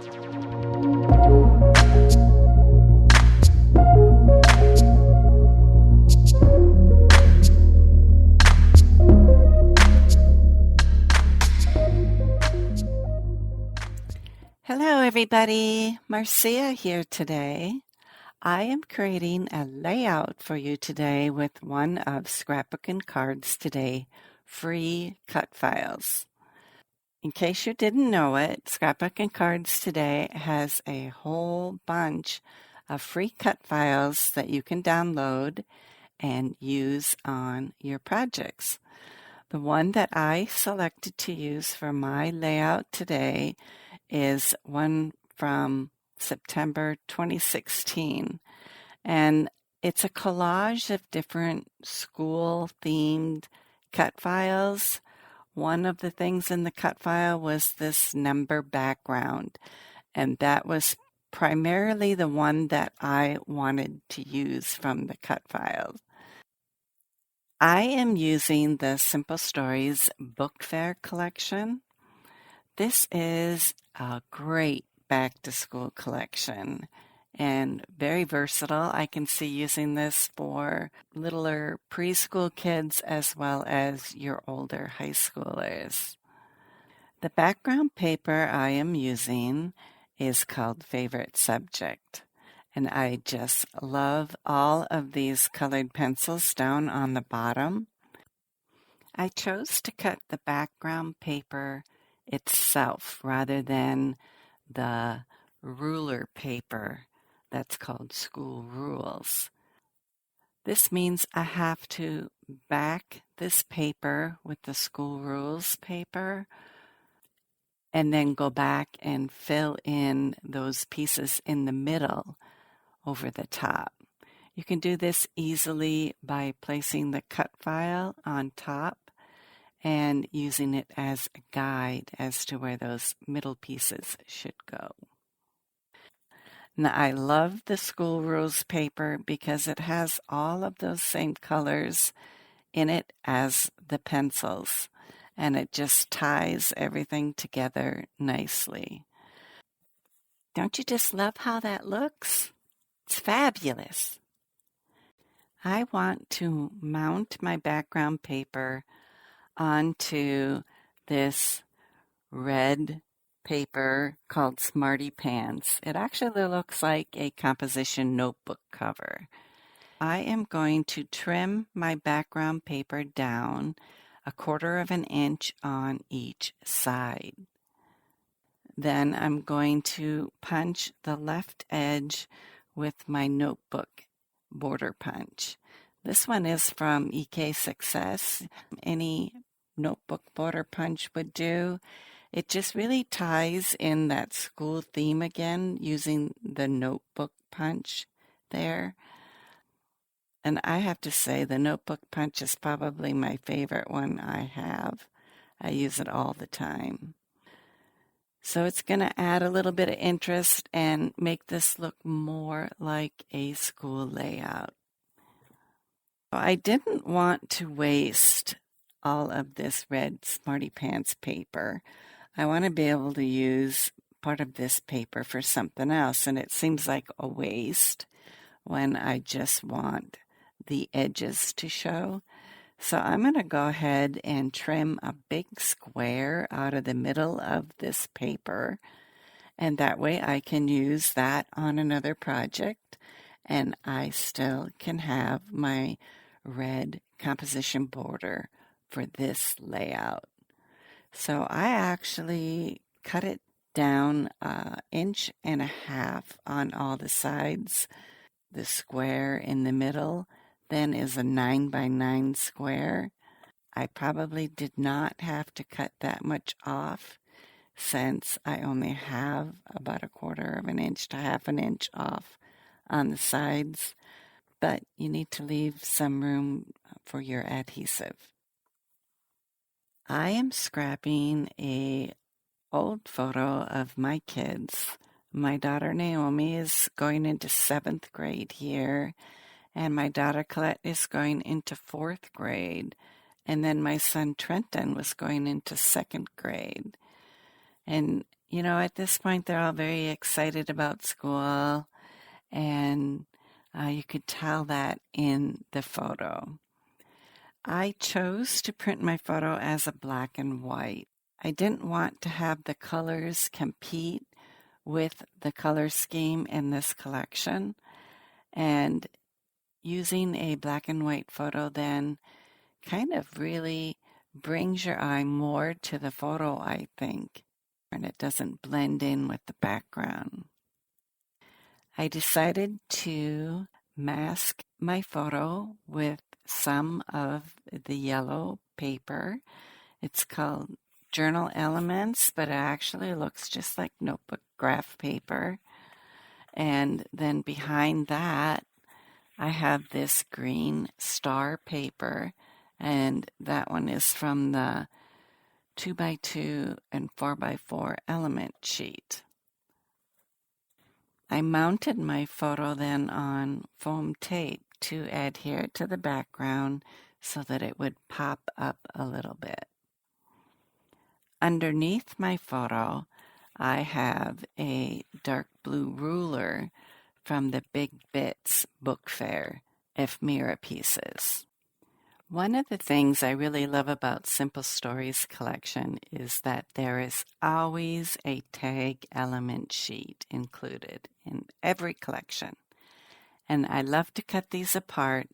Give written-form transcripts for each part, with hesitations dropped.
Hello everybody, Marcia here today. I am creating a layout for you today with one of Scrapbook and Cards Today free cut files. In case you didn't know it, Scrapbook and Cards Today has a whole bunch of free cut files that you can download and use on your projects. The one that I selected to use for my layout today is one from September 2016. And it's a collage of different school-themed cut files. One of the things in the cut file was this number background, and that was primarily the one that I wanted to use from the cut file. I am using the Simple Stories Book Fair collection. This is a great back-to-school collection and very versatile. I can see using this for littler preschool kids as well as your older high schoolers. The background paper I am using is called Favorite Subject, and I just love all of these colored pencils down on the bottom. I chose to cut the background paper itself rather than the ruler paper that's called school rules. This means I have to back this paper with the school rules paper and then go back and fill in those pieces in the middle over the top. You can do this easily by placing the cut file on top and using it as a guide as to where those middle pieces should go. Now, I love the school rules paper because it has all of those same colors in it as the pencils, and it just ties everything together nicely. Don't you just love how that looks? It's fabulous. I want to mount my background paper onto this red paper called Smarty Pants. It actually looks like a composition notebook cover. I am going to trim my background paper down 1/4 of an inch on each side. Then I'm going to punch the left edge with my notebook border punch. This one is from EK Success. Any notebook border punch would do. It just really ties in that school theme again using the notebook punch there. And I have to say the notebook punch is probably my favorite one I have. I use it all the time. So it's going to add a little bit of interest and make this look more like a school layout. I didn't want to waste all of this red Smarty Pants paper. I want to be able to use part of this paper for something else, and it seems like a waste when I just want the edges to show. So I'm going to go ahead and trim a big square out of the middle of this paper, and that way I can use that on another project, and I still can have my red composition border for this layout. So I actually cut it down 1.5 inches on all the sides. The square in the middle then is a 9x9 square. I probably did not have to cut that much off since I only have about 1/4 of an inch to 1/2 inch off on the sides, but you need to leave some room for your adhesive. I am scrapping a old photo of my kids. My daughter Naomi is going into 7th grade here, and my daughter Colette is going into 4th grade, and then my son Trenton was going into 2nd grade. And At this point, they're all very excited about school, and you could tell that in the photo. I chose to print my photo as a black and white. I didn't want to have the colors compete with the color scheme in this collection, and using a black and white photo then kind of really brings your eye more to the photo, I think, and it doesn't blend in with the background. I decided to mask my photo with some of the yellow paper. It's called Journal Elements, but it actually looks just like notebook graph paper. And then behind that, I have this green star paper, and that one is from the 2x2 and 4x4 element sheet. I mounted my photo then on foam tape to adhere it to the background so that it would pop up a little bit. Underneath my photo, I have a dark blue ruler from the Big Bits book fair ephemera pieces. One of the things I really love about Simple Stories collection is that there is always a tag element sheet included in every collection. And I love to cut these apart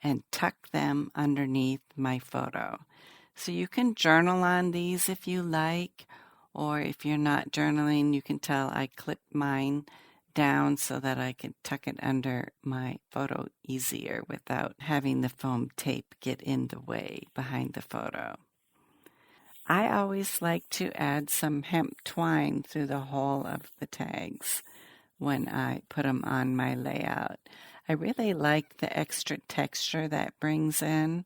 and tuck them underneath my photo. So you can journal on these if you like, or if you're not journaling, you can tell I clipped mine down so that I could tuck it under my photo easier without having the foam tape get in the way behind the photo. I always like to add some hemp twine through the whole of the tags when I put them on my layout. I really like the extra texture that brings in,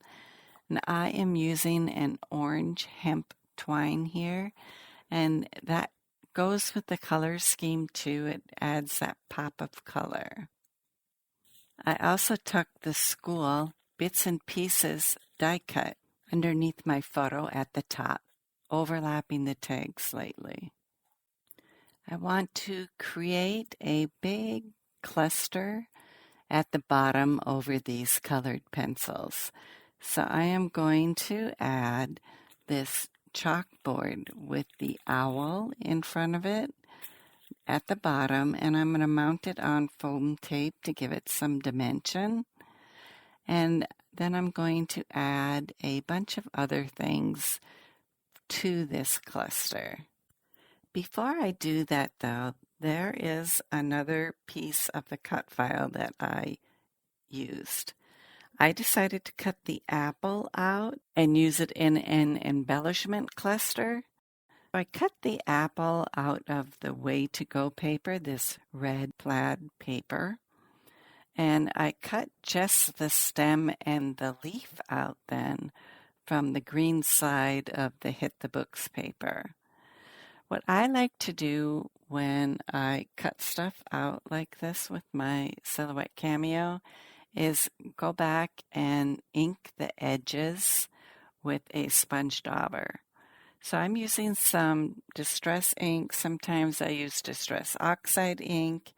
and I am using an orange hemp twine here, and that goes with the color scheme too. It adds that pop of color. I also tucked the school bits and pieces die cut underneath my photo at the top, overlapping the tag slightly. I want to create a big cluster at the bottom over these colored pencils. So I am going to add this chalkboard with the owl in front of it at the bottom, and I'm going to mount it on foam tape to give it some dimension. And then I'm going to add a bunch of other things to this cluster. Before I do that though, there is another piece of the cut file that I used. I decided to cut the apple out and use it in an embellishment cluster. I cut the apple out of the Way to Go paper, this red plaid paper, and I cut just the stem and the leaf out then from the green side of the Hit the Books paper. What I like to do when I cut stuff out like this with my Silhouette Cameo is go back and ink the edges with a sponge dauber. So I'm using some Distress ink. Sometimes I use Distress Oxide ink.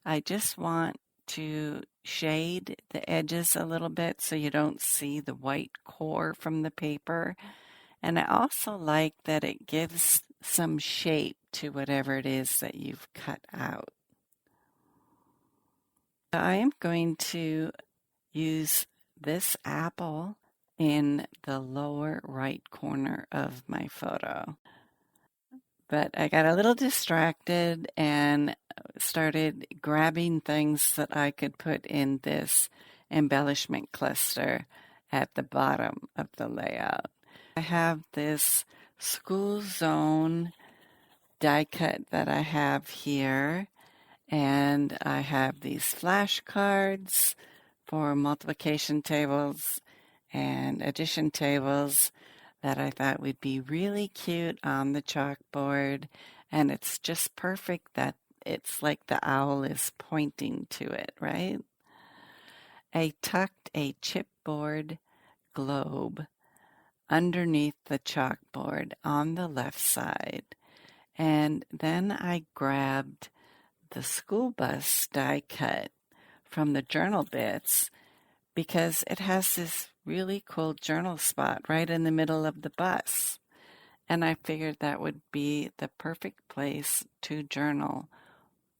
I just want to shade the edges a little bit so you don't see the white core from the paper. And I also like that it gives some shape to whatever it is that you've cut out. I am going to use this apple in the lower right corner of my photo. But I got a little distracted and started grabbing things that I could put in this embellishment cluster at the bottom of the layout. I have this school zone die cut that I have here, and I have these flashcards for multiplication tables and addition tables that I thought would be really cute on the chalkboard, and it's just perfect that it's like the owl is pointing to it, right? I tucked a chipboard globe underneath the chalkboard on the left side, And then I grabbed the school bus die cut from the journal bits because it has this really cool journal spot right in the middle of the bus. And I figured that would be the perfect place to journal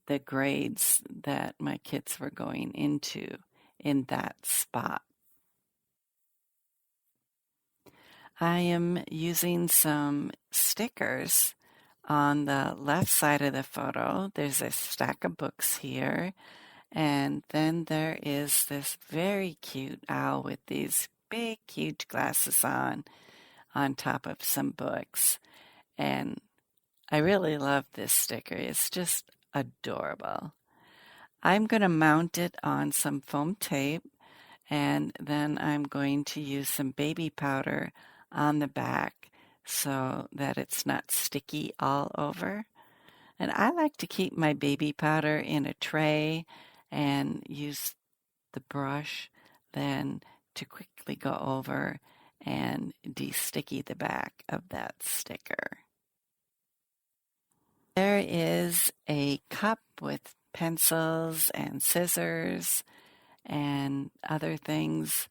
the grades that my kids were going into in that spot. I am using some stickers on the left side of the photo. There's a stack of books here. And then there is this very cute owl with these big, huge glasses on top of some books. And I really love this sticker. It's just adorable. I'm going to mount it on some foam tape, and then I'm going to use some baby powder on the back so that it's not sticky all over. And I like to keep my baby powder in a tray and use the brush then to quickly go over and de-sticky the back of that sticker. There is a cup with pencils and scissors and other things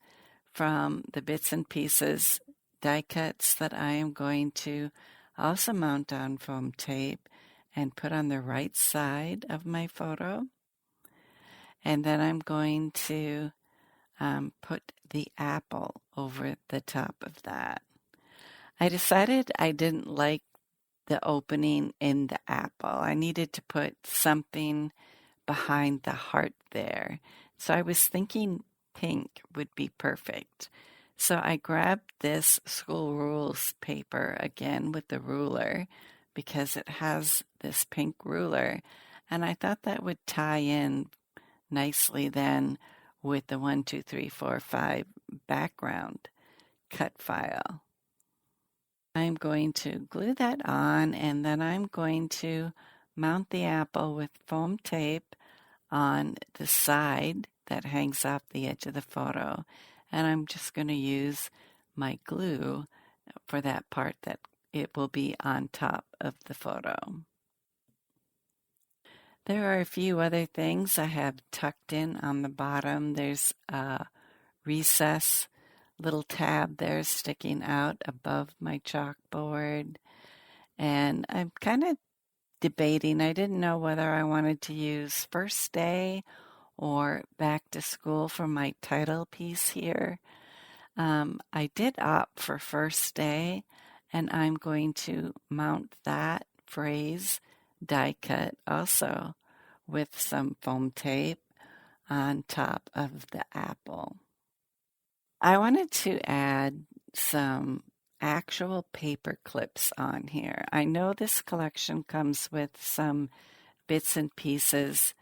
from the bits and pieces die cuts that I am going to also mount on foam tape and put on the right side of my photo. And then I'm going to put the apple over the top of that. I decided I didn't like the opening in the apple. I needed to put something behind the heart there. So I was thinking pink would be perfect. So I grabbed this school rules paper again with the ruler because it has this pink ruler, and I thought that would tie in nicely then with the 1, 2, 3, 4, 5 background cut file. I'm going to glue that on, and then I'm going to mount the apple with foam tape on the side that hangs off the edge of the photo. And I'm just going to use my glue for that part that it will be on top of the photo. There are a few other things I have tucked in on the bottom. There's a recess little tab there sticking out above my chalkboard. And I'm kind of debating. I didn't know whether I wanted to use first day or back to school for my title piece here. I did opt for first day, and I'm going to mount that phrase die cut also with some foam tape on top of the apple. I wanted to add some actual paper clips on here. I know this collection comes with some bits and pieces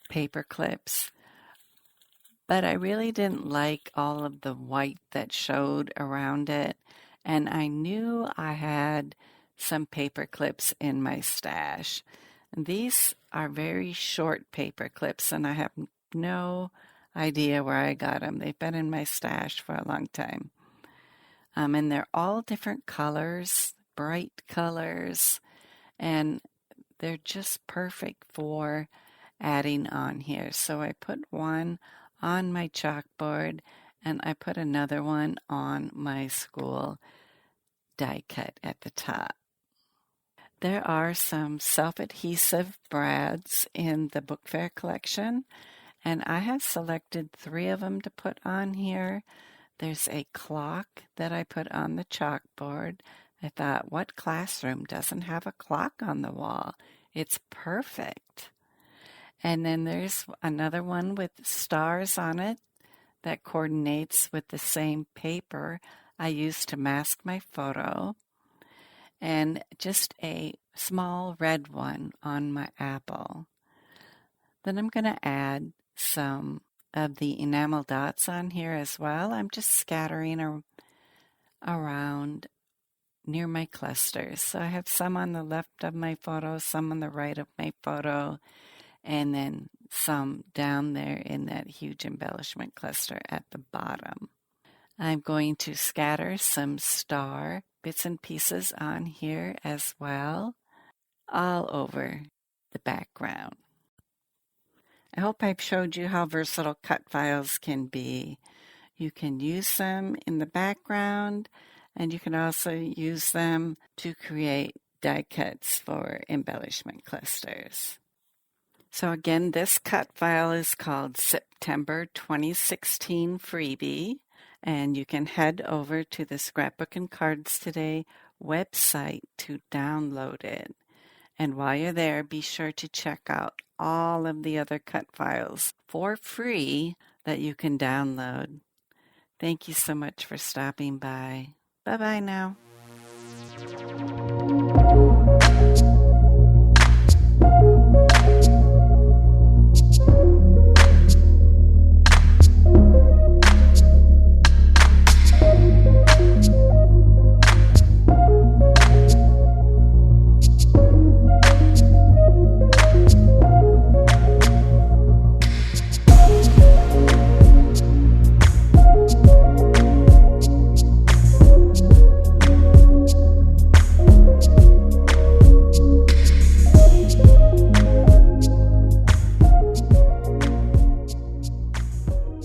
paper clips, but I really didn't like all of the white that showed around it, and I knew I had some paper clips in my stash. These are very short paper clips, and I have no idea where I got them. They've been in my stash for a long time. And they're all different colors, bright colors, and they're just perfect for adding on here. So I put one on my chalkboard, and I put another one on my school die cut at the top. There are some self-adhesive brads in the book fair collection, and I have selected 3 of them to put on here. There's a clock that I put on the chalkboard. I thought, what classroom doesn't have a clock on the wall? It's perfect. And then there's another one with stars on it that coordinates with the same paper I used to mask my photo. And just a small red one on my apple. Then I'm going to add some of the enamel dots on here as well. I'm just scattering around near my clusters. So I have some on the left of my photo, some on the right of my photo, and then some down there in that huge embellishment cluster at the bottom. I'm going to scatter some star bits and pieces on here as well. all over the background. I hope I've showed you how versatile cut files can be. You can use them in the background, and you can also use them to create die cuts for embellishment clusters. So again, this cut file is called September 2016 Freebie, and you can head over to the Scrapbook and Cards Today website to download it. And while you're there, be sure to check out all of the other cut files for free that you can download. Thank you so much for stopping by. Bye-bye now.